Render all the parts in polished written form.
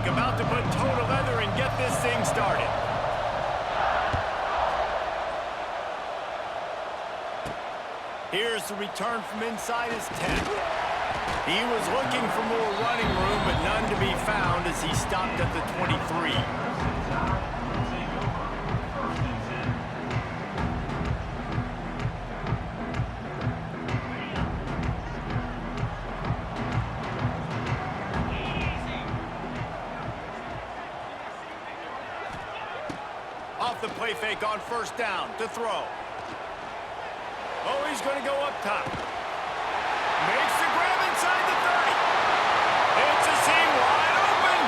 about to put toe to leather and get this thing started. Here's the return from inside his 10. He was looking for more running room, but none to be found as he stopped at the 23. Off the play fake on first down to throw. Oh, he's going to go up top. Makes the grab inside the 30. It's a seam wide open.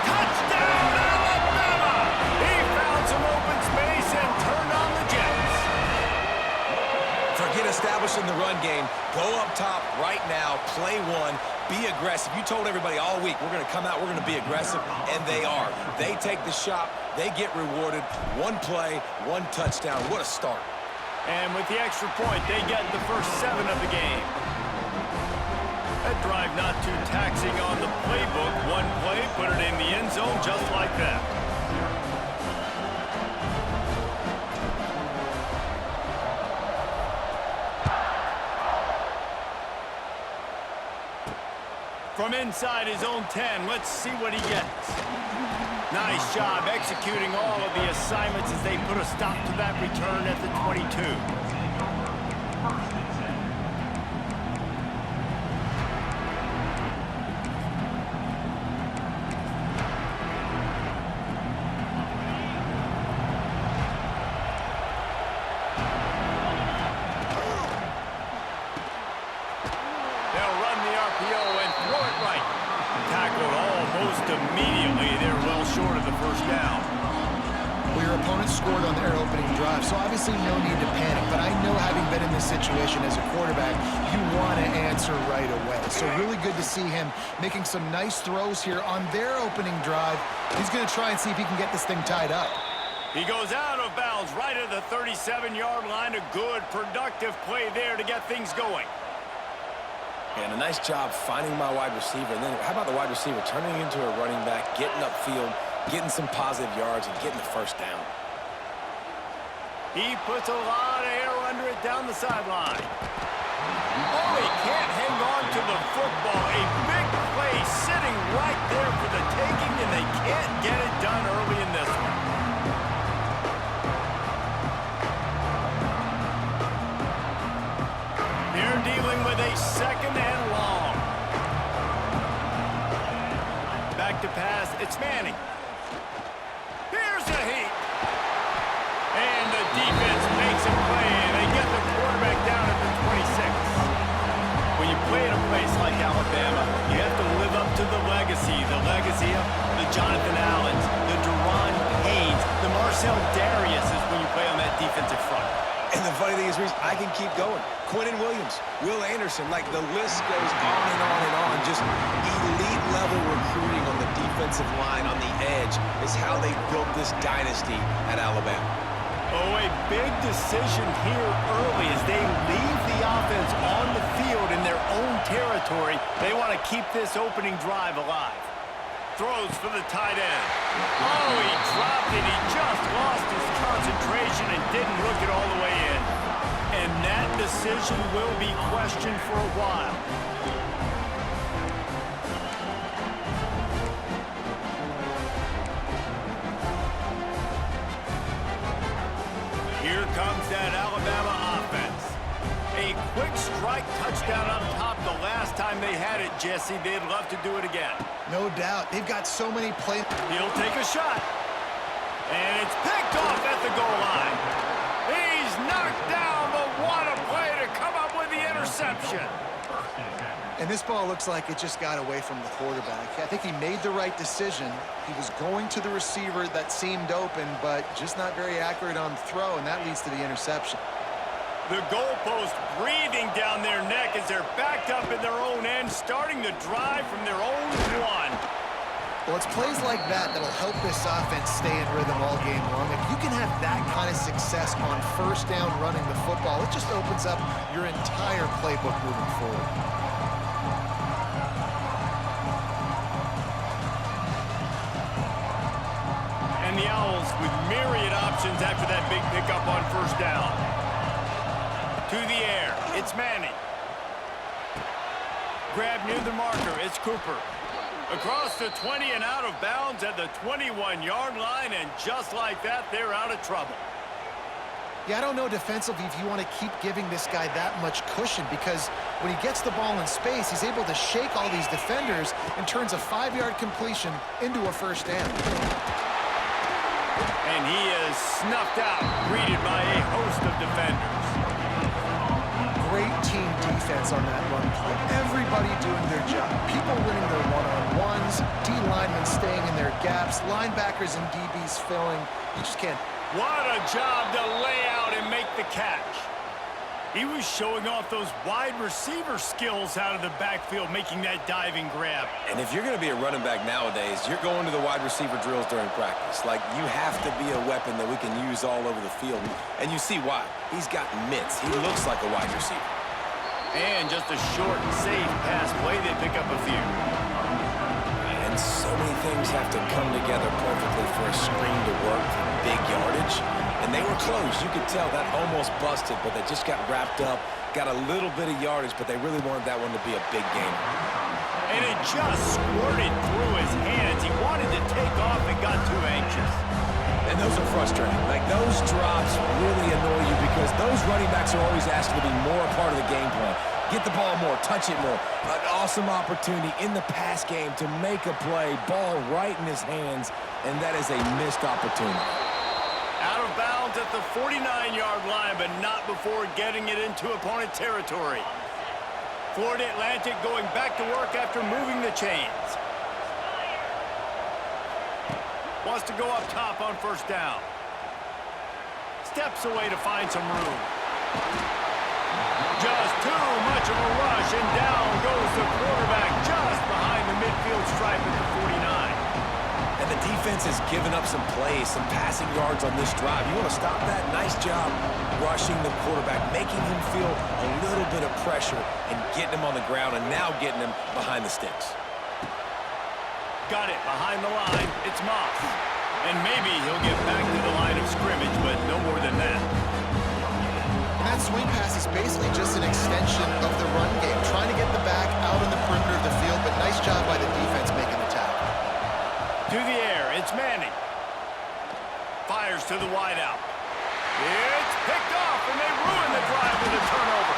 Touchdown, Alabama! He found some open space and turned on the Jets. Forget establishing the run game. Go up top right now. Play one. Be aggressive. You told everybody all week, we're going to come out, we're going to be aggressive, and they are. They take the shot. They get rewarded. One play, one touchdown. What a start. And with the extra point, they get the first 7 of the game. That drive not too taxing on the playbook. One play, put it in the end zone just like that. From inside his own 10, let's see what he gets. Nice job executing all of the assignments as they put a stop to that return at the 22. They'll run the RPO and throw it right. Tackled almost immediately. They're well short of the first down. Well, your opponent scored on their opening drive, so obviously no need to panic. But I know, having been in this situation as a quarterback, you want to answer right away. So really good to see him making some nice throws here on their opening drive. He's going to try and see if he can get this thing tied up. He goes out of bounds right at the 37-yard line. A good, productive play there to get things going. And a nice job finding my wide receiver. And then how about the wide receiver turning into a running back, getting upfield, getting some positive yards, and getting the first down. He puts a lot of air under it down the sideline. Oh, he can't hang on to the football. A big play sitting right there for the taking, and they can't get it done early in this one. They're dealing with a second and long. Back to pass. It's Manning. Here's the heat. And the defense makes a play, and they get the quarterback down at the 26. When you play at a place like Alabama, you have to live up to the legacy of the Jonathan Allens, the Deron Paynes, the Marcel Dariuses when you play on that defensive front. And the funny thing is, Reese, I can keep going. Quinnen Williams, Will Anderson, like the list goes on and on and on. Just elite-level recruiting on the defensive line, on the edge, is how they built this dynasty at Alabama. Oh, a big decision here early as they leave the offense on the field in their own territory. They want to keep this opening drive alive. Throws for the tight end. Oh, he dropped it. He just lost his concentration and didn't look it all the way in. And that decision will be questioned for a while. Here comes that Alabama offense. A quick strike touchdown up top the last time they had it, Jesse. They'd love to do it again. No doubt. They've got so many plays. He'll take a shot. And it's picked off at the goal line. He's knocked down, but what a play to come up with the interception. And this ball looks like it just got away from the quarterback. I think he made the right decision. He was going to the receiver that seemed open, but just not very accurate on the throw, and that leads to the interception. The goalpost breathing down their neck as they're backed up in their own end, starting the drive from their own one. Well, it's plays like that that'll help this offense stay in rhythm all game long. If you can have that kind of success on first down running the football, it just opens up your entire playbook moving forward. And the Owls with myriad options after that big pickup on first down. To the air, it's Manning. Grab near the marker, it's Cooper. Across the 20 and out of bounds at the 21-yard line, and just like that, they're out of trouble. Yeah, I don't know defensively if you want to keep giving this guy that much cushion, because when he gets the ball in space, he's able to shake all these defenders and turns a 5-yard completion into a first down. And he is snuffed out, greeted by a host of defenders. Great team defense on that run play. Everybody doing their job. People winning their one-on-ones, D-linemen staying in their gaps, linebackers and DBs filling. You just can't. What a job to lay out and make the catch. He was showing off those wide receiver skills out of the backfield, making that diving grab. And if you're going to be a running back nowadays, you're going to the wide receiver drills during practice. Like, you have to be a weapon that we can use all over the field. And you see why. He's got mitts. He looks like a wide receiver. And just a short, safe pass play, they pick up a few. And so many things have to come together perfectly for a screen to work for big yardage. And they were close. You could tell that almost busted, but they just got wrapped up, got a little bit of yardage, but they really wanted that one to be a big game. And it just squirted through his hands. He wanted to take off and got too anxious. And those are frustrating. Like, those drops really annoy you because those running backs are always asked to be more a part of the game plan. Get the ball more, touch it more. An awesome opportunity in the pass game to make a play, ball right in his hands, and that is a missed opportunity. Out of bounds at the 49-yard line, but not before getting it into opponent territory. Florida Atlantic going back to work after moving the chains. Wants to go up top on first down. Steps away to find some room. Just too much of a rush, and down goes the quarterback just behind the midfield stripe at the 49. And the defense has given up some plays, some passing yards on this drive. You want to stop that? Nice job rushing the quarterback, making him feel a little bit of pressure and getting him on the ground and now getting him behind the sticks. Got it behind the line. It's Moss. And maybe he'll get back to the line of scrimmage, but no more than that. And that swing pass is basically just an extension of the run game, trying to get the back out on the perimeter of the field, but nice job by the defense making the tackle. To the air, it's Manning. Fires to the wideout. It's picked off, and they ruin the drive with a turnover.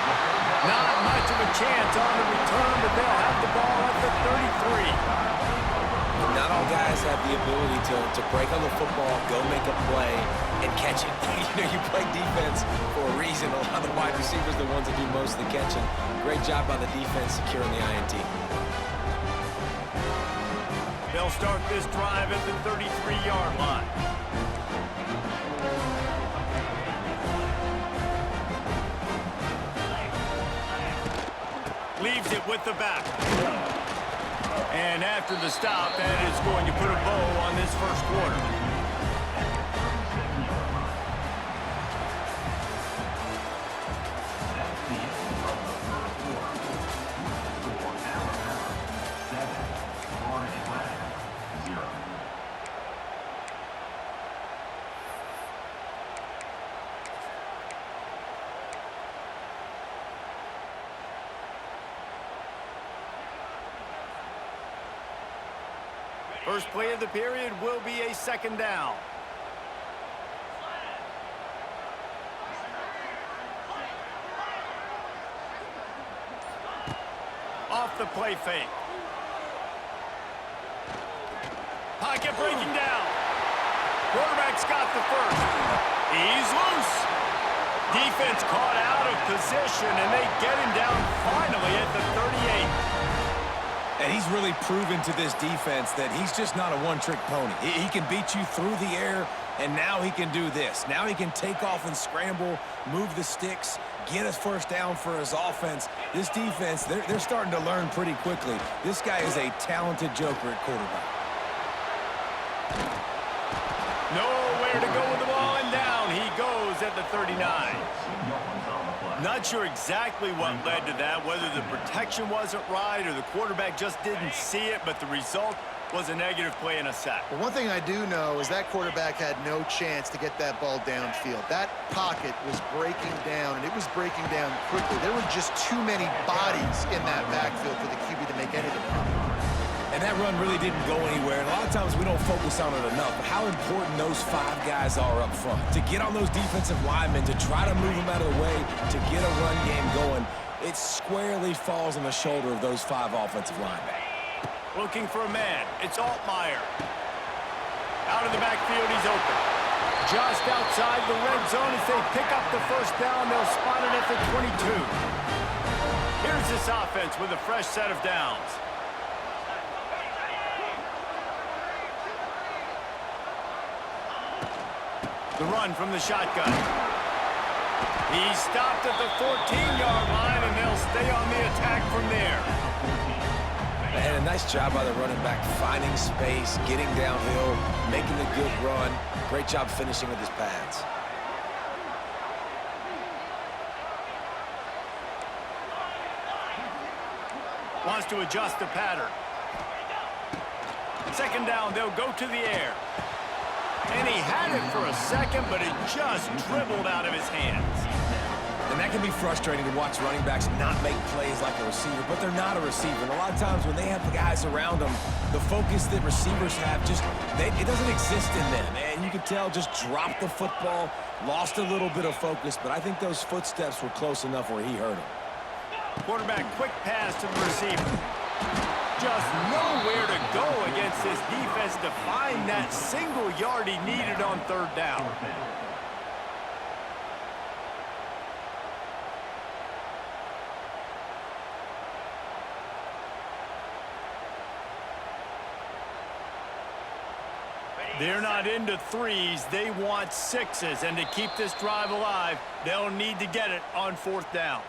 Not much of a chance on the return, but they'll have the ball at the 33. Not all guys have the ability to break on the football, go make a play, and catch it. You play defense for a reason. A lot of the wide receivers are the ones that do most of the catching. Great job by the defense securing the INT. They'll start this drive at the 33-yard line. Leaves it with the back. And after the stop, that is going to put a bow on this first quarter. First play of the period will be a second down. Off the play fake. Pocket breaking down. Quarterback's got the first. He's loose. Defense caught out of position, and they get him down finally at the 38. And he's really proven to this defense that he's just not a one-trick pony. He can beat you through the air, and now he can do this. Now he can take off and scramble, move the sticks, get us first down for his offense. This defense, they're starting to learn pretty quickly. This guy is a talented joker at quarterback. Nowhere to go with the ball, and down he goes at the 39. Not sure exactly what led to that, whether the protection wasn't right or the quarterback just didn't see it, but the result was a negative play in a sack. But one thing I do know is that quarterback had no chance to get that ball downfield. That pocket was breaking down, and it was breaking down quickly. There were just too many bodies in that backfield for the QB to make anything happen. And that run really didn't go anywhere. And a lot of times we don't focus on it enough, but how important those 5 guys are up front. To get on those defensive linemen, to try to move them out of the way, to get a run game going, it squarely falls on the shoulder of those 5 offensive linemen. Looking for a man. It's Altmaier. Out of the backfield, he's open. Just outside the red zone as they pick up the first down. They'll spot it at the 22. Here's this offense with a fresh set of downs. The run from the shotgun. He's stopped at the 14-yard line, and they'll stay on the attack from there. And a nice job by the running back, finding space, getting downhill, making a good run. Great job finishing with his pads. Wants to adjust the pattern. Second down, they'll go to the air. And he had it for a second, but it just dribbled out of his hands. And that can be frustrating to watch running backs not make plays like a receiver, but they're not a receiver. And a lot of times when they have the guys around them, the focus that receivers have it doesn't exist in them. And you can tell just dropped the football, lost a little bit of focus, but I think those footsteps were close enough where he hurt him. Quarterback, quick pass to the receiver. Just nowhere to go against this defense to find that single yard he needed on third down. They're not into threes. They want sixes. And to keep this drive alive, they'll need to get it on fourth down.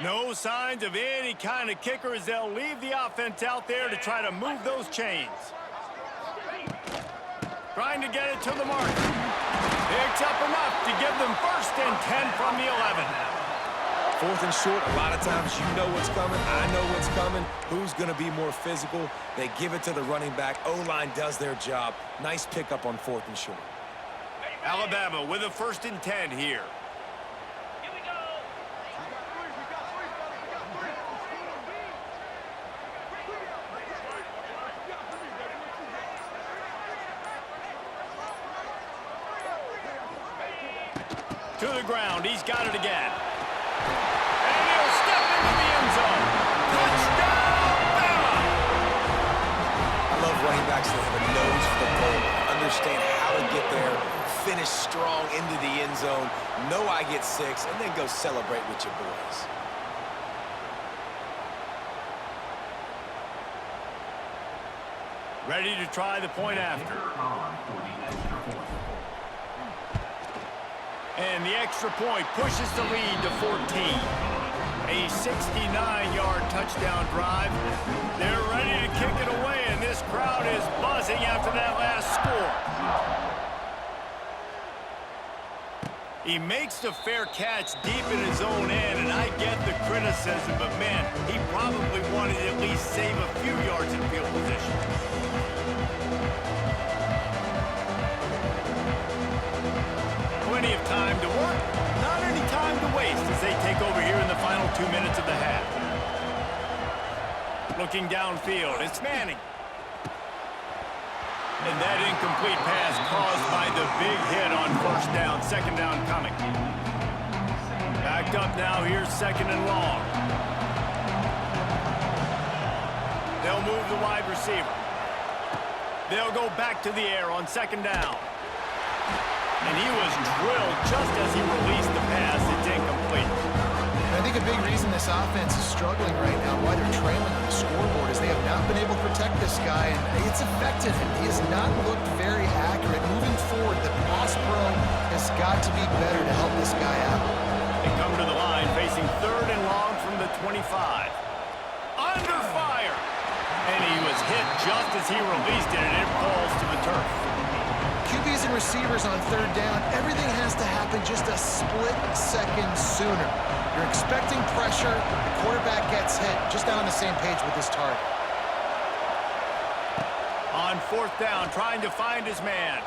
No signs of any kind of kicker as they'll leave the offense out there to try to move those chains. Trying to get it to the mark. Picks up enough to give them 1st and 10 from the 11. 4th and short, a lot of times you know what's coming. I know what's coming. Who's going to be more physical? They give it to the running back. O-line does their job. Nice pickup on 4th and short. Alabama with a 1st and 10 here. To the ground, he's got it again. And he'll step into the end zone. Touchdown, Bama! I love running backs that have a nose for the goal, understand how to get there, finish strong into the end zone, know I get 6, and then go celebrate with your boys. Ready to try the point after. And the extra point pushes the lead to 14. A 69-yard touchdown drive. They're ready to kick it away, and this crowd is buzzing after that last score. He makes the fair catch deep in his own end, and I get the criticism, but man, he probably wanted to at least save a few yards in field position. Plenty of time to work, not any time to waste as they take over here in the final 2 minutes of the half. Looking downfield, it's Manning. And that incomplete pass caused by the big hit on 1st down, 2nd down coming. Backed up now, here's 2nd and long. They'll move the wide receiver. They'll go back to the air on 2nd down. And he was drilled just as he released the pass. It's incomplete. I think a big reason this offense is struggling right now, why they're trailing on the scoreboard, is they have not been able to protect this guy, and it's affected him. He has not looked very accurate. Moving forward, the pass pro has got to be better to help this guy out. They come to the line facing 3rd and long from the the 25. Under fire. And he was hit just as he released it, and it falls to the turf. QBs and receivers on third down, everything has to happen just a split second sooner. You're expecting pressure, the quarterback gets hit, just not on the same page with his target. On fourth down, trying to find his man.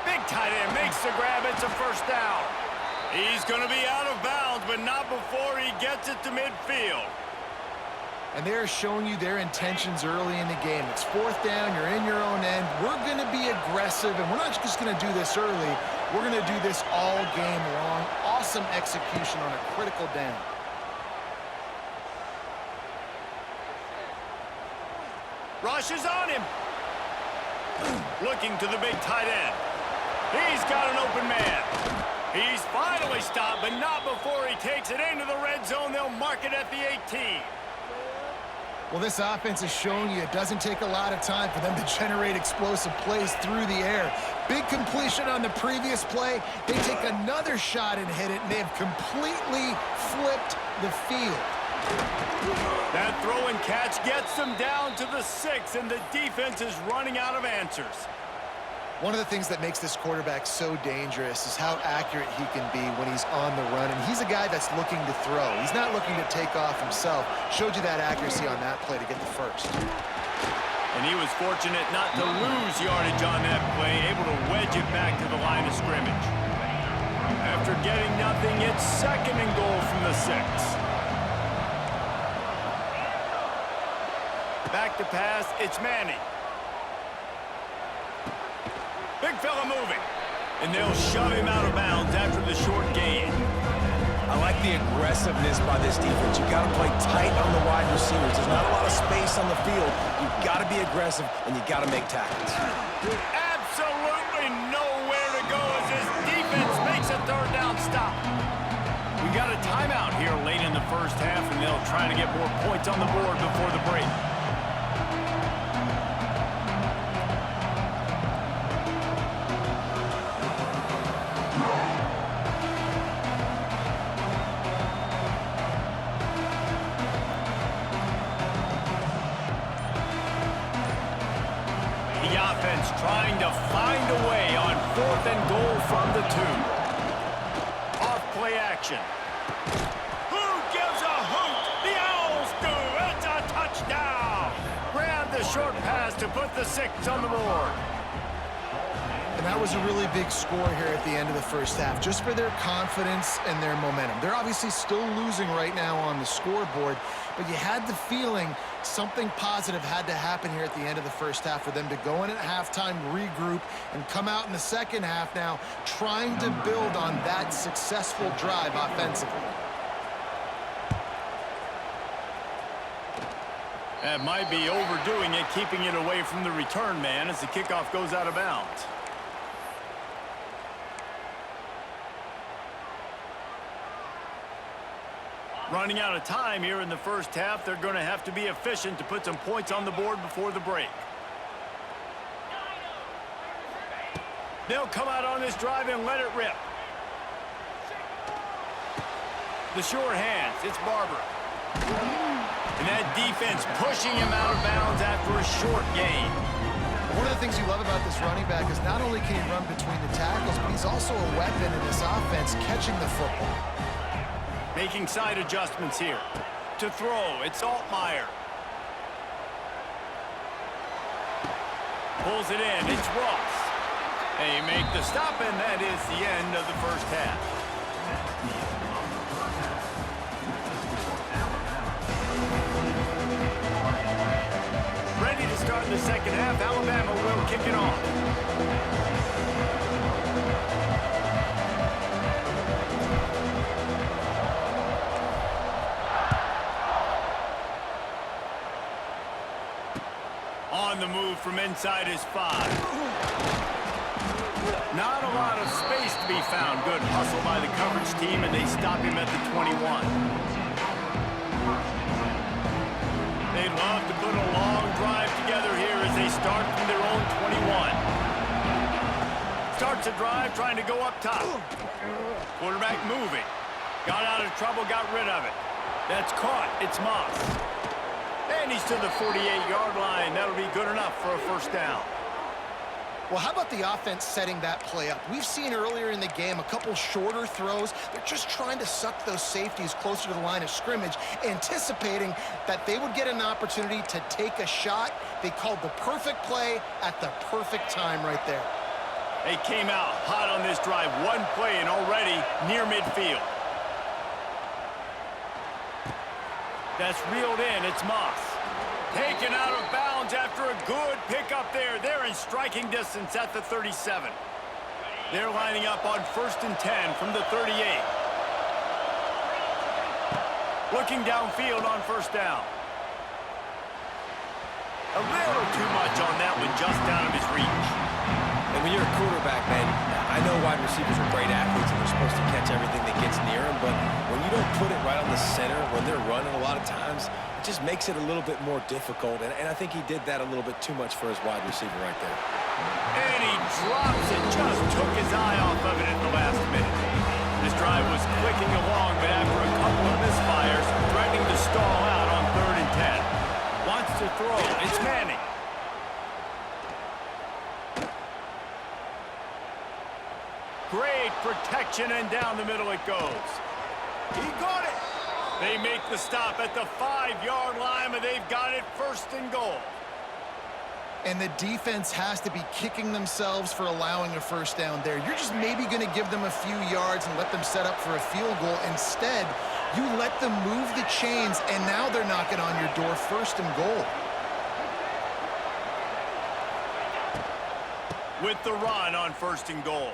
Big tight end makes the grab. It's a first down. He's going to be out of bounds, but not before he gets it to midfield. And they're showing you their intentions early in the game. It's fourth down, you're in your own end. We're going to be aggressive, and we're not just going to do this early. We're going to do this all game long. Awesome execution on a critical down. Rush is on him. Looking to the big tight end. He's got an open man. He's finally stopped, but not before he takes it into the red zone. They'll mark it at the 18. Well, this offense is showing you it doesn't take a lot of time for them to generate explosive plays through the air. Big completion on the previous play. They take another shot and hit it, and they have completely flipped the field. That throw and catch gets them down to the 6, and the defense is running out of answers. One of the things that makes this quarterback so dangerous is how accurate he can be when he's on the run. And he's a guy that's looking to throw. He's not looking to take off himself. Showed you that accuracy on that play to get the first. And he was fortunate not to lose yardage on that play, able to wedge it back to the line of scrimmage. After getting nothing, it's second and goal from the 6. Back to pass, it's Manning. Big fella moving. And they'll shove him out of bounds after the short gain. I like the aggressiveness by this defense. You've got to play tight on the wide receivers. There's not a lot of space on the field. You've got to be aggressive, and you've got to make tackles. Absolutely nowhere to go as this defense makes a third down stop. We got a timeout here late in the first half, and they'll try to get more points on the board before the break. Trying to find a way on fourth and goal from the 2. Off play action. Who gives a hoot? The Owls do. It's a touchdown. Grab the short pass to put the 6 on the board. And that was a really big score here at the end of the first half, just for their confidence and their momentum. They're obviously still losing right now on the scoreboard, but you had the feeling something positive had to happen here at the end of the first half for them to go in at halftime, regroup, and come out in the second half now trying to build on that successful drive offensively. That might be overdoing it, keeping it away from the return man as the kickoff goes out of bounds. Running out of time here in the first half. They're going to have to be efficient to put some points on the board before the break. They'll come out on this drive and let it rip. The short hands, it's Barber. And that defense pushing him out of bounds after a short gain. One of the things you love about this running back is not only can he run between the tackles, but he's also a weapon in this offense catching the football. Making side adjustments here. To throw, it's Altmaier. Pulls it in, it's Ross. They make the stop, and that is the end of the first half. Ready to start the second half. Alabama will kick it off. On the move from inside his 5. Not a lot of space to be found. Good hustle by the coverage team, and they stop him at the 21. They'd love to put a long drive together here as they start from their own 21. Starts a drive trying to go up top. Quarterback moving. Got out of trouble, got rid of it. That's caught. It's Moss. And he's to the 48-yard line. That'll be good enough for a first down. Well, how about the offense setting that play up? We've seen earlier in the game a couple shorter throws. They're just trying to suck those safeties closer to the line of scrimmage, anticipating that they would get an opportunity to take a shot. They called the perfect play at the perfect time right there. They came out hot on this drive. One play and already near midfield. That's reeled in. It's Moss. Taken out of bounds after a good pickup there. They're in striking distance at the 37. They're lining up on 1st and 10 from the 38. Looking downfield on first down. A little too much on that one, just out of his reach. And when you're a quarterback, man, I know wide receivers are great athletes and they're supposed to catch everything that gets near them, but when you don't put it right on the center, when they're running a lot of times, it just makes it a little bit more difficult. And I think he did that a little bit too much for his wide receiver right there. And he drops it, just took his eye off of it at the last minute. This drive was clicking along, but after a couple of misfires, threatening to stall out on 3rd and 10. Wants to throw. It's Manning. Great protection, and down the middle it goes. He got it. They make the stop at the 5-yard line, but they've got it 1st and goal. And the defense has to be kicking themselves for allowing a first down there. You're just maybe going to give them a few yards and let them set up for a field goal. Instead, you let them move the chains, and now they're knocking on your door 1st and goal. With the run on 1st and goal.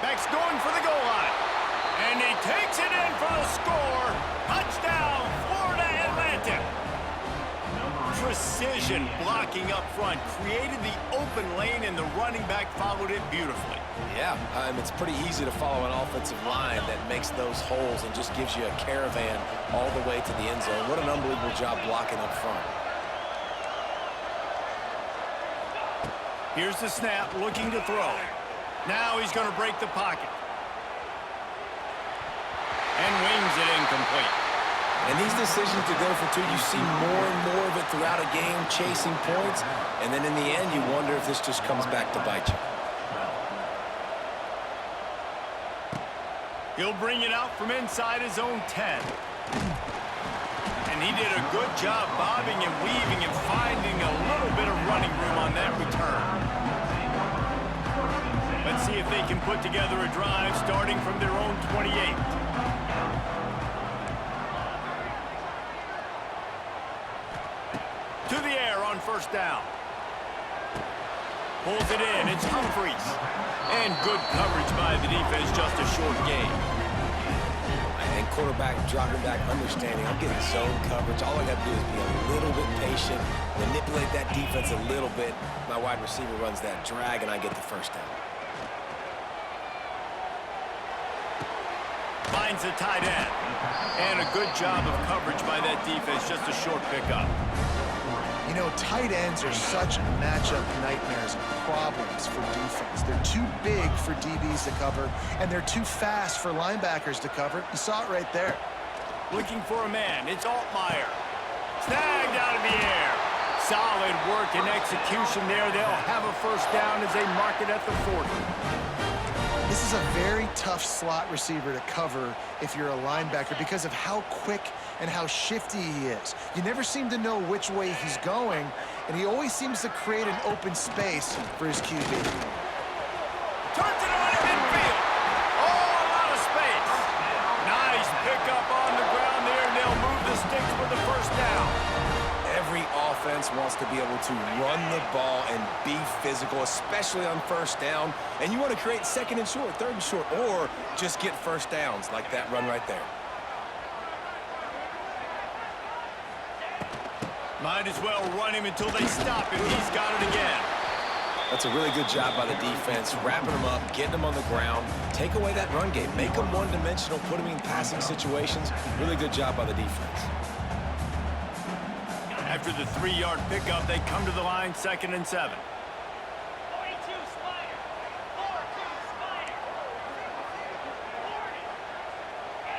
Beck's going for the goal line. And he takes it in for the score. Touchdown, Florida Atlantic. Precision blocking up front. Created the open lane, and the running back followed it beautifully. Yeah, it's pretty easy to follow an offensive line that makes those holes and just gives you a caravan all the way to the end zone. What an unbelievable job blocking up front. Here's the snap, looking to throw. Now he's going to break the pocket. And wings it incomplete. And these decisions to go for 2, you see more and more of it throughout a game, chasing points. And then in the end, you wonder if this just comes back to bite you. He'll bring it out from inside his own 10. And he did a good job bobbing and weaving and finding a little bit of running room on that return. Let's see if they can put together a drive starting from their own 28. To the air on first down. Pulls it in. It's Humphries. And good coverage by the defense, just a short gain. And quarterback dropping back, understanding I'm getting zone coverage. All I got to do is be a little bit patient, manipulate that defense a little bit. My wide receiver runs that drag, and I get the first down. Finds the tight end. And a good job of coverage by that defense, just a short pickup. You know, tight ends are such matchup nightmares and problems for defense. They're too big for DBs to cover, and they're too fast for linebackers to cover. You saw it right there. Looking for a man. It's Altmaier. Snagged out of the air. Solid work and execution there. They'll have a first down as they mark it at the 40. This is a very tough slot receiver to cover if you're a linebacker because of how quick and how shifty he is. You never seem to know which way he's going, and he always seems to create an open space for his QB. Turns it on in midfield. Oh, a lot of space. Nice pickup on the ground there, and they'll move the sticks for the first down. Every offense wants to be able to run the ball and be physical, especially on first down. And you want to create 2nd and short, 3rd and short, or just get first downs like that run right there. Might as well run him until they stop him. He's got it again. That's a really good job by the defense, wrapping them up, getting them on the ground, take away that run game, make them one-dimensional, put them in passing situations. Really good job by the defense. After the 3-yard pickup, they come to the line, 2nd and 7.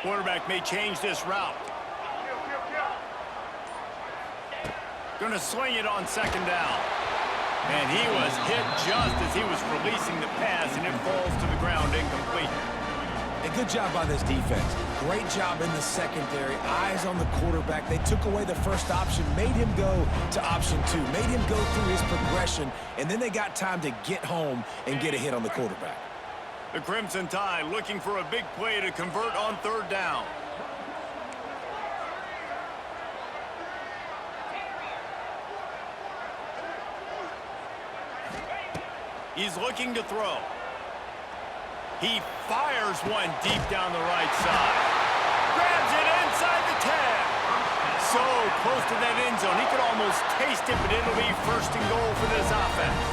Quarterback may change this route. Going to sling it on second down. And he was hit just as he was releasing the pass, and it falls to the ground incomplete. A good job by this defense. Great job in the secondary. Eyes on the quarterback. They took away the first option, made him go to option 2, made him go through his progression, and then they got time to get home and get a hit on the quarterback. The Crimson Tide looking for a big play to convert on third down. He's looking to throw. He fires one deep down the right side. Grabs it inside the 10. So close to that end zone. He could almost taste it, but it'll be first and goal for this offense.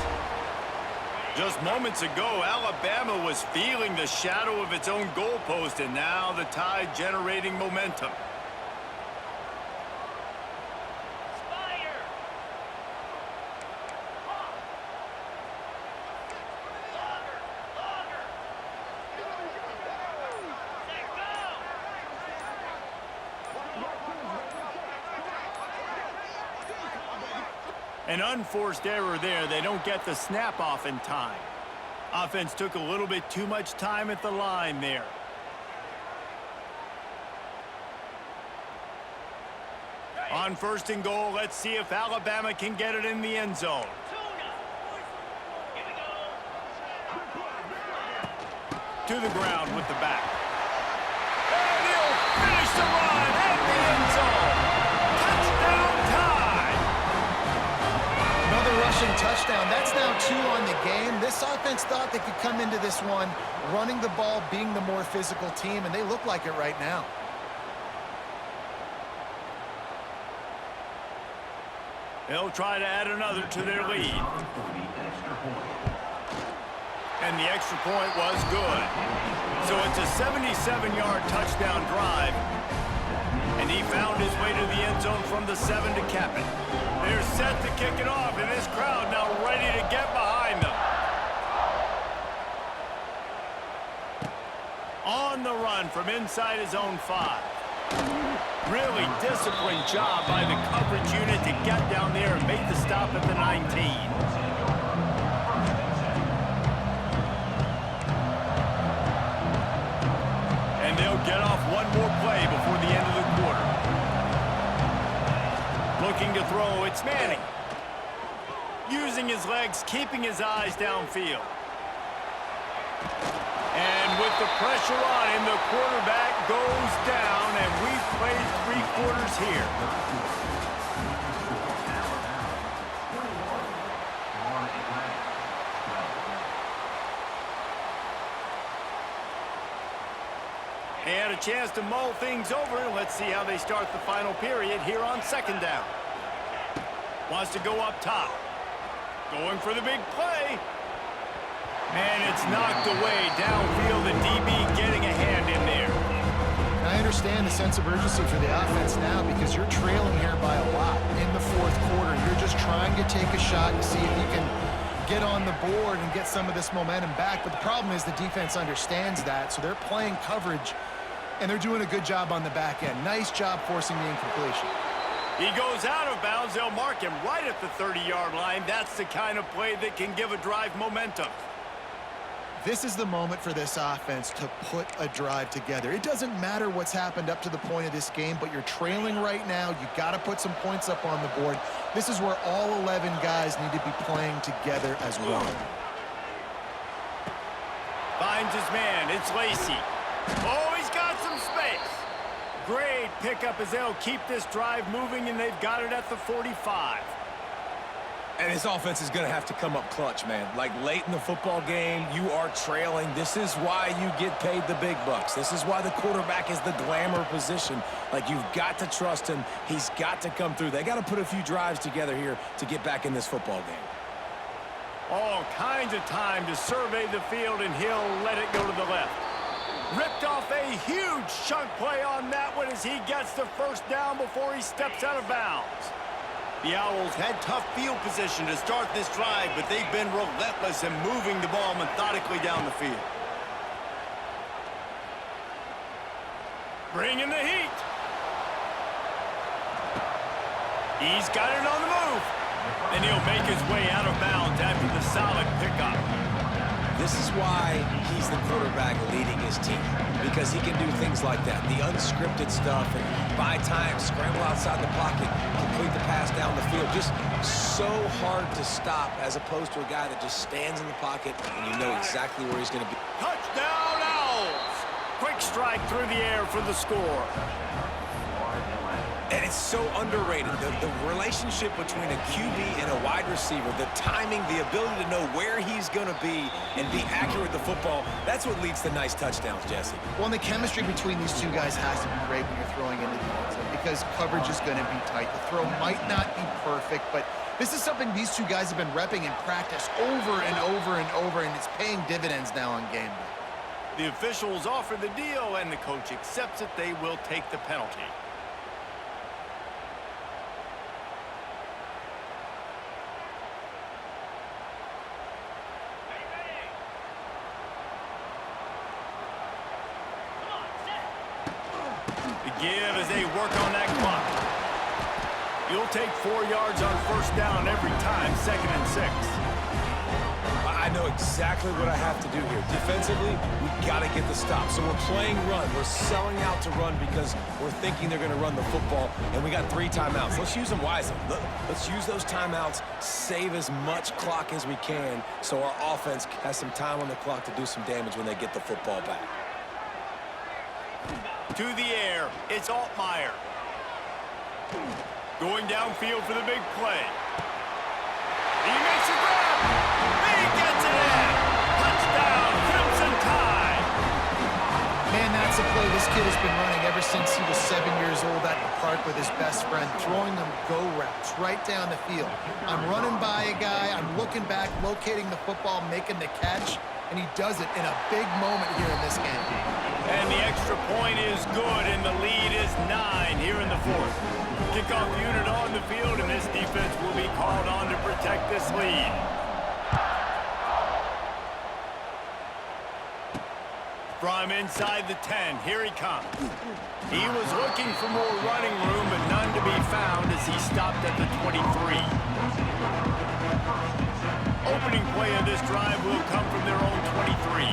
Just moments ago, Alabama was feeling the shadow of its own goalpost, and now the Tide generating momentum. An unforced error there. They don't get the snap off in time. Offense took a little bit too much time at the line there. On first and goal, let's see if Alabama can get it in the end zone. To the ground with the back. And he'll finish the run at the end zone. Touchdown Tide! Another rushing touchdown. That's now 2 on the game. This offense thought they could come into this one running the ball, being the more physical team, and they look like it right now. They'll try to add another to their lead. And the extra point was good. So it's a 77-yard touchdown drive. And he found his way to the end zone from the 7 to cap it. They're set to kick it off, and this crowd now ready to get behind them. On the run from inside his own 5. Really disciplined job by the coverage unit to get down there and make the stop at the 19. And they'll get off one more play before the end of the quarter. Looking to throw, it's Manning. Using his legs, keeping his eyes downfield. And with the pressure on him, the quarterback goes down, and we've played 3 quarters here. They had a chance to mull things over, and let's see how they start the final period here on second down. Wants to go up top. Going for the big play. And it's knocked away downfield. The DB getting a hand in there. I understand the sense of urgency for the offense now because you're trailing here by a lot in the 4th quarter. You're just trying to take a shot and see if you can get on the board and get some of this momentum back. But the problem is the defense understands that, so they're playing coverage, and they're doing a good job on the back end. Nice job forcing the incompletion. He goes out of bounds. They'll mark him right at the 30-yard line. That's the kind of play that can give a drive momentum. This is the moment for this offense to put a drive together. It doesn't matter what's happened up to the point of this game, but you're trailing right now. You got to put some points up on the board. This is where all 11 guys need to be playing together as one. Finds his man. It's Lacy. Oh, he's got some space. Great pickup as they'll keep this drive moving, and they've got it at the 45. And his offense is going to have to come up clutch, man. Like late in the football game, you are trailing. This is why you get paid the big bucks. This is why the quarterback is the glamour position. Like, you've got to trust him. He's got to come through. They got to put a few drives together here to get back in this football game. All kinds of time to survey the field, and he'll let it go to the left. Ripped off a huge chunk play on that one as he gets the first down before he steps out of bounds. The Owls had tough field position to start this drive, but they've been relentless in moving the ball methodically down the field. Bringing the heat. He's got it on the move. And he'll make his way out of bounds after the solid pickup. This is why he's the quarterback leading his team, because he can do things like that, the unscripted stuff, and buy time, scramble outside the pocket, complete the pass down the field. Just so hard to stop as opposed to a guy that just stands in the pocket and you know exactly where he's going to be. Touchdown, Owls! Quick strike through the air for the score. And it's so underrated, the relationship between a QB and a wide receiver, the timing, the ability to know where he's going to be and be accurate with the football, that's what leads to nice touchdowns, Jesse. Well, and the chemistry between these two guys has to be great when you're throwing into the end zone because coverage is going to be tight. The throw might not be perfect, but this is something these two guys have been repping in practice over and over and over, and it's paying dividends now on game day. The officials offer the deal, and the coach accepts it. They will take the penalty. Give as they work on that clock. You'll take 4 yards on first down every time, 2nd and 6. I know exactly what I have to do here. Defensively, we've got to get the stop. So we're playing run. We're selling out to run because we're thinking they're going to run the football, and we got 3 timeouts. Let's use them wisely. Let's use those timeouts, save as much clock as we can so our offense has some time on the clock to do some damage when they get the football back. To the air, it's Altmaier. Going downfield for the big play. He makes a grab. He gets it in. Touchdown, Crimson Tide. Man, that's a play this kid has been running ever since he was 7 years old at the park with his best friend, throwing them go routes right down the field. I'm running by a guy, I'm looking back, locating the football, making the catch, and he does it in a big moment here in this game. And the extra point is good, and the lead is 9 here in the 4th. Kickoff unit on the field, and this defense will be called on to protect this lead. From inside the 10, here he comes. He was looking for more running room, but none to be found as he stopped at the 23. Opening play of this drive will come from their own 23.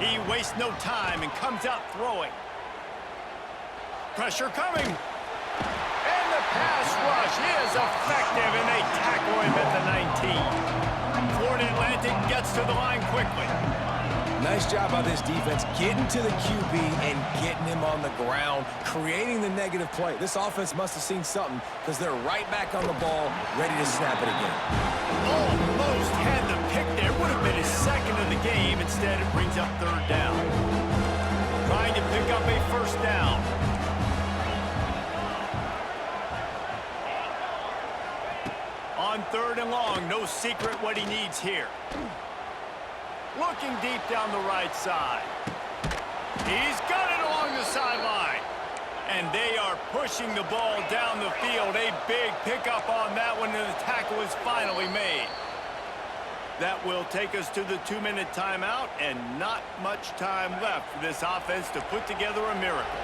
He wastes no time and comes out throwing. Pressure coming. And the pass rush is effective, and they tackle him at the 19. Florida Atlantic gets to the line quickly. Nice job by this defense getting to the QB and getting him on the ground, creating the negative play. This offense must have seen something because they're right back on the ball, ready to snap it again. Almost had the pick there. Would have been his 2nd of the game. Instead, it brings up 3rd down. Trying to pick up a 1st down. On 3rd and long, no secret what he needs here. Looking deep down the right side. He's got it along the sideline. And they are pushing the ball down the field. A big pickup on that one, and the tackle is finally made. That will take us to the 2-minute timeout, and not much time left for this offense to put together a miracle.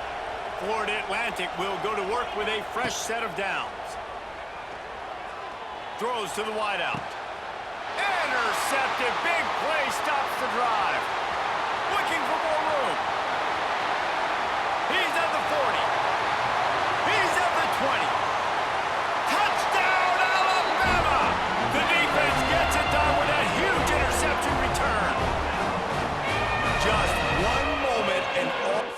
Florida Atlantic will go to work with a fresh set of downs. Throws to the wideout. Intercepted. Big play stops the drive. Looking for more room. He's at the 40. He's at the 20. Touchdown, Alabama! The defense gets it done with that huge interception return. Just one moment and all.